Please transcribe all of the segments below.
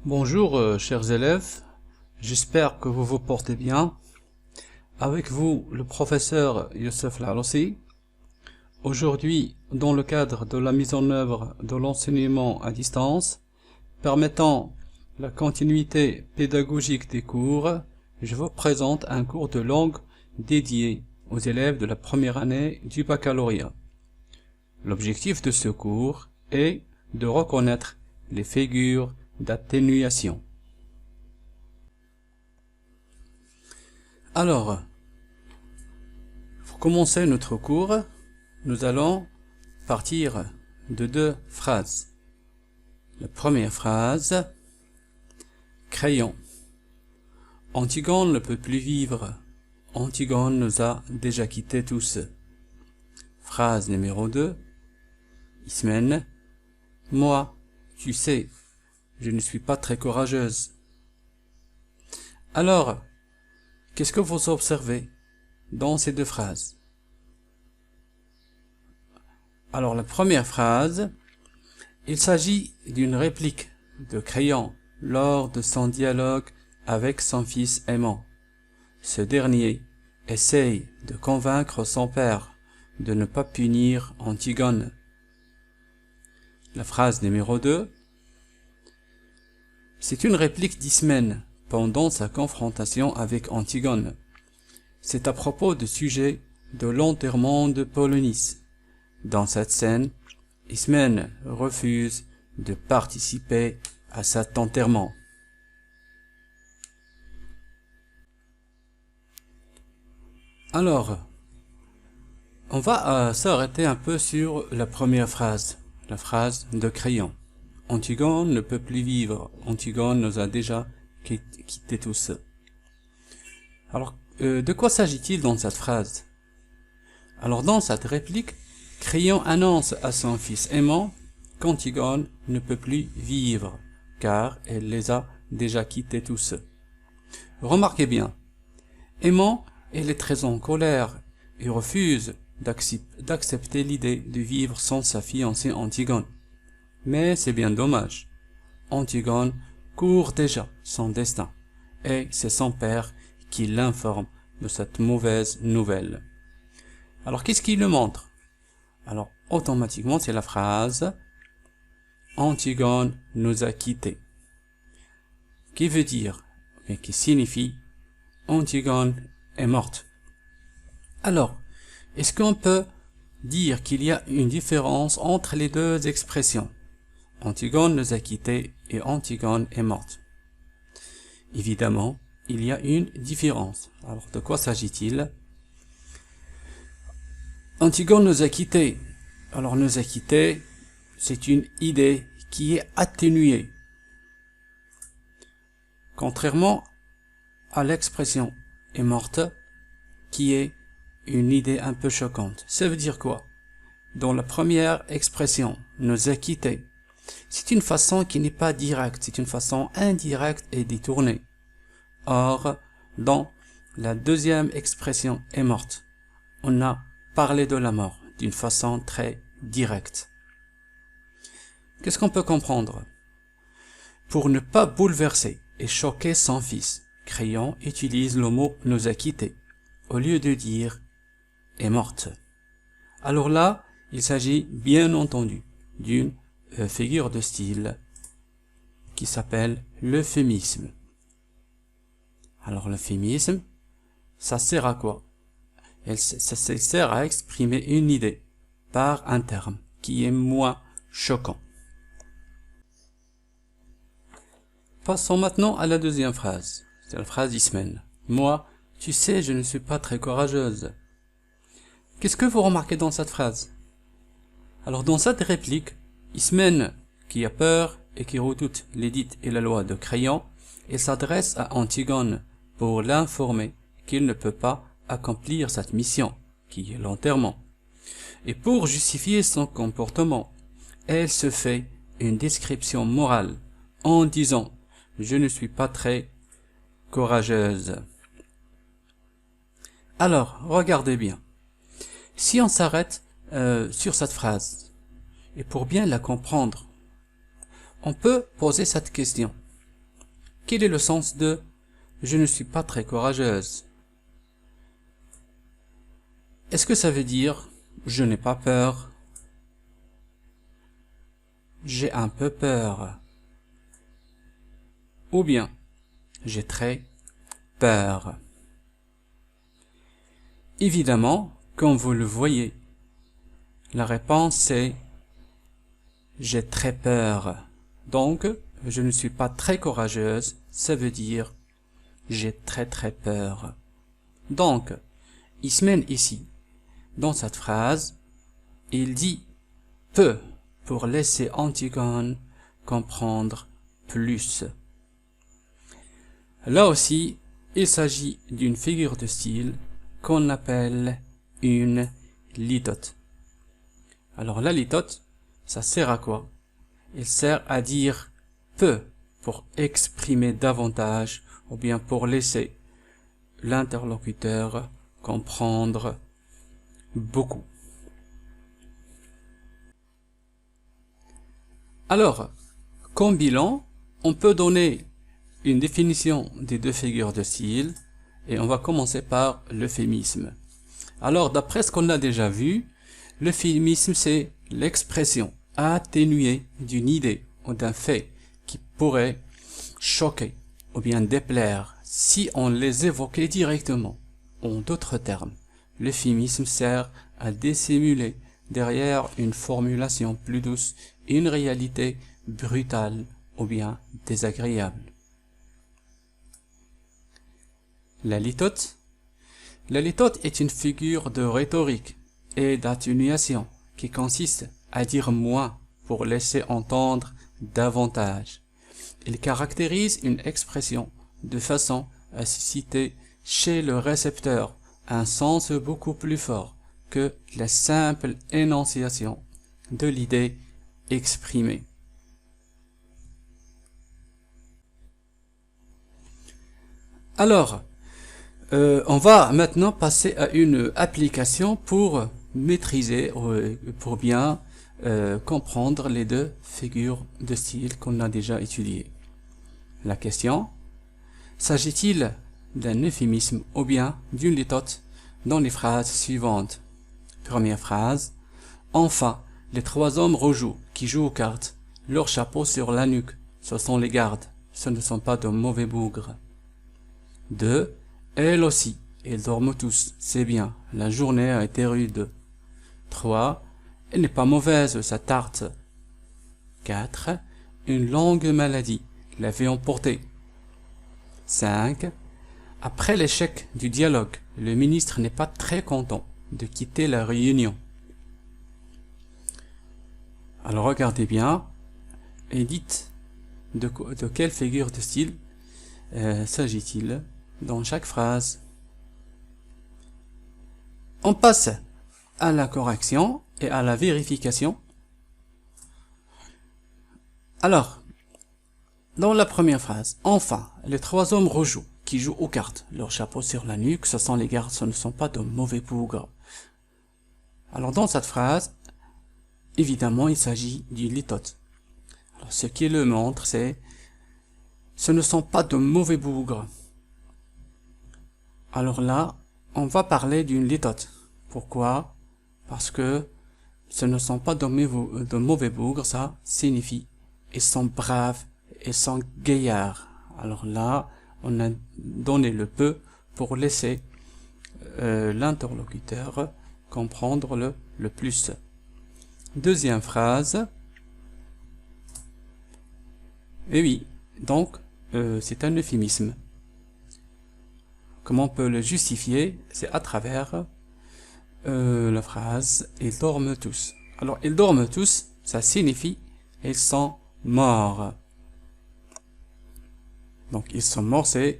Bonjour chers élèves, j'espère que vous vous portez bien. Avec vous le professeur Youssef Laroussi. Aujourd'hui, dans le cadre de la mise en œuvre de l'enseignement à distance, permettant la continuité pédagogique des cours, je vous présente un cours de langue dédié aux élèves de la première année du baccalauréat. L'objectif de ce cours est de reconnaître les figures d'atténuation. Alors, pour commencer notre cours, nous allons partir de deux phrases. La première phrase, crayon. Antigone ne peut plus vivre. Antigone nous a déjà quittés tous. Phrase numéro 2, Ismène. Moi, tu sais, je ne suis pas très courageuse. Alors, qu'est-ce que vous observez dans ces deux phrases? Alors, la première phrase, il s'agit d'une réplique de Crayon lors de son dialogue avec son fils aimant. Ce dernier essaye de convaincre son père de ne pas punir Antigone. La phrase numéro 2, c'est une réplique d'Ismène pendant sa confrontation avec Antigone. C'est à propos du sujet de l'enterrement de Polonis. Dans cette scène, Ismène refuse de participer à cet enterrement. Alors, on va s'arrêter un peu sur la première phrase, la phrase de Crayon. Antigone ne peut plus vivre. Antigone nous a déjà quittés tous. Alors, de quoi s'agit-il dans cette phrase? Alors, dans cette réplique, Crayon annonce à son fils aimant qu'Antigone ne peut plus vivre, car elle les a déjà quittés tous. Remarquez bien, aimant, elle est très en colère et refuse d'accepter l'idée de vivre sans sa fiancée Antigone. Mais c'est bien dommage. Antigone court déjà son destin, et c'est son père qui l'informe de cette mauvaise nouvelle. Alors qu'est-ce qu'il le montre? Alors automatiquement c'est la phrase Antigone nous a quittés, qui veut dire, mais qui signifie Antigone est morte. Alors, est-ce qu'on peut dire qu'il y a une différence entre les deux expressions? Antigone nous a quittés et Antigone est morte. Évidemment, il y a une différence. Alors, de quoi s'agit-il? Antigone nous a quittés. Alors, nous a quittés, c'est une idée qui est atténuée. Contrairement à l'expression est morte, qui est une idée un peu choquante. Ça veut dire quoi? Dans la première expression, nous a quittés, c'est une façon qui n'est pas directe, c'est une façon indirecte et détournée. Or, dans la deuxième expression est morte, on a parlé de la mort d'une façon très directe. Qu'est-ce qu'on peut comprendre? Pour ne pas bouleverser et choquer son fils, Crayon utilise le mot nous a quittés au lieu de dire est morte. Alors là, il s'agit bien entendu d'une figure de style qui s'appelle l'euphémisme. Alors l'euphémisme, ça sert à quoi? Ça sert à exprimer une idée par un terme qui est moins choquant. Passons maintenant à la deuxième phrase. C'est la phrase d'Ismène. Moi, tu sais, je ne suis pas très courageuse. Qu'est-ce que vous remarquez dans cette phrase? Alors dans cette réplique, Ismène, qui a peur et qui redoute l'édit et la loi de Crayon, il s'adresse à Antigone pour l'informer qu'il ne peut pas accomplir cette mission, qui est l'enterrement. Et pour justifier son comportement, elle se fait une description morale en disant « Je ne suis pas très courageuse ». Alors, regardez bien. Si on s'arrête sur cette phrase, et pour bien la comprendre, on peut poser cette question. Quel est le sens de « je ne suis pas très courageuse » ? Est-ce que ça veut dire « je n'ai pas peur » ? J'ai un peu peur. Ou bien, j'ai très peur. Évidemment, comme vous le voyez, la réponse est j'ai très peur. Donc, je ne suis pas très courageuse, ça veut dire j'ai très peur. Donc, Ismaël ici, dans cette phrase, il dit peu pour laisser Antigone comprendre plus. Là aussi, il s'agit d'une figure de style qu'on appelle une litote. Alors la litote, ça sert à quoi? Il sert à dire peu pour exprimer davantage ou bien pour laisser l'interlocuteur comprendre beaucoup. Alors, comme bilan, on peut donner une définition des deux figures de style et on va commencer par l'euphémisme. Alors, d'après ce qu'on a déjà vu, l'euphémisme c'est l'expression atténuée d'une idée ou d'un fait qui pourrait choquer ou bien déplaire si on les évoquait directement. En d'autres termes, l'euphémisme sert à dissimuler derrière une formulation plus douce une réalité brutale ou bien désagréable. La litote. La litote est une figure de rhétorique et d'atténuation qui consiste à dire moins pour laisser entendre davantage. Il caractérise une expression de façon à susciter chez le récepteur un sens beaucoup plus fort que la simple énonciation de l'idée exprimée. Alors, on va maintenant passer à une application pour maîtriser, pour bien comprendre les deux figures de style qu'on a déjà étudiées. La question, s'agit-il d'un euphémisme ou bien d'une litote dans les phrases suivantes? Première phrase, enfin, les trois hommes rejouent qui jouent aux cartes, leur chapeau sur la nuque, ce sont les gardes, ce ne sont pas de mauvais bougres. 2. Elle aussi, ils dorment tous, c'est bien, la journée a été rude. 3. Elle n'est pas mauvaise, sa tarte. 4. Une longue maladie l'avait emporté. 5. Après l'échec du dialogue, le ministre n'est pas très content de quitter la réunion. Alors regardez bien et dites de quelle figure de style s'agit-il dans chaque phrase. On passe à la correction et à la vérification. Alors, dans la première phrase, enfin, les trois hommes rejouent, qui jouent aux cartes, leur chapeau sur la nuque, ce sont les gardes, ce ne sont pas de mauvais bougres. Alors dans cette phrase, évidemment, il s'agit d'une litote. Alors, ce qui le montre, c'est ce ne sont pas de mauvais bougres. Alors là, on va parler d'une litote. Pourquoi? Parce que ce ne sont pas de mauvais bougres, ça signifie ils sont braves, ils sont gaillards. Alors là, on a donné le peu pour laisser l'interlocuteur comprendre le plus. Deuxième phrase. Et oui, donc c'est un euphémisme. Comment on peut le justifier? C'est à travers la phrase « Ils dorment tous ». Alors, ils dorment tous, ça signifie « ils sont morts ». Donc, ils sont morts, c'est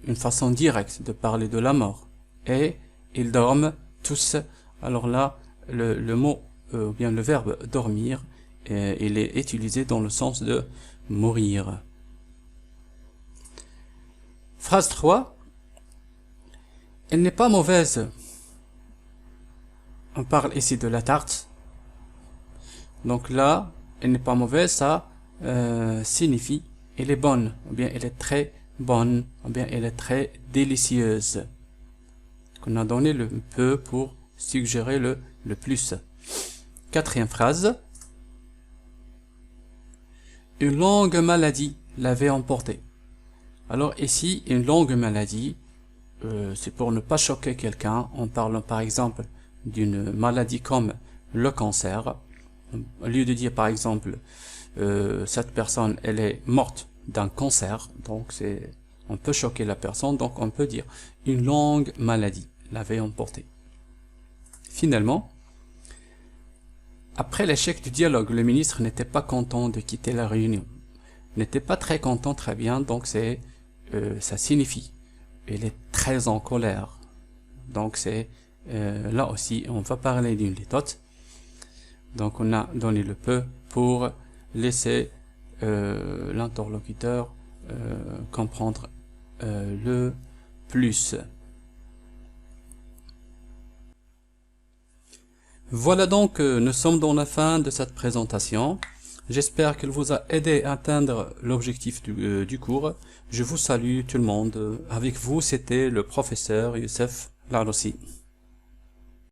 une façon directe de parler de la mort. Et ils dorment tous. Alors là, le mot, ou bien le verbe « dormir », il est utilisé dans le sens de « mourir ». Phrase 3. Elle n'est pas mauvaise. On parle ici de la tarte. Donc là, elle n'est pas mauvaise, ça signifie elle est bonne, ou bien elle est très bonne, ou bien elle est très délicieuse. On a donné le peu pour suggérer le plus. Quatrième phrase. Une longue maladie l'avait emporté. Alors ici, une longue maladie, c'est pour ne pas choquer quelqu'un. On parle par exemple d'une maladie comme le cancer. Au lieu de dire par exemple, cette personne, elle est morte d'un cancer, donc on peut choquer la personne, donc on peut dire une longue maladie l'avait emporté. Finalement, après l'échec du dialogue, le ministre n'était pas content de quitter la réunion. N'était pas très content, très bien, donc ça signifie il est très en colère. Donc là aussi, on va parler d'une litote. Donc on a donné le peu pour laisser l'interlocuteur comprendre le plus. Voilà donc, nous sommes dans la fin de cette présentation. J'espère qu'elle vous a aidé à atteindre l'objectif du cours. Je vous salue tout le monde. Avec vous, c'était le professeur Youssef Larossi.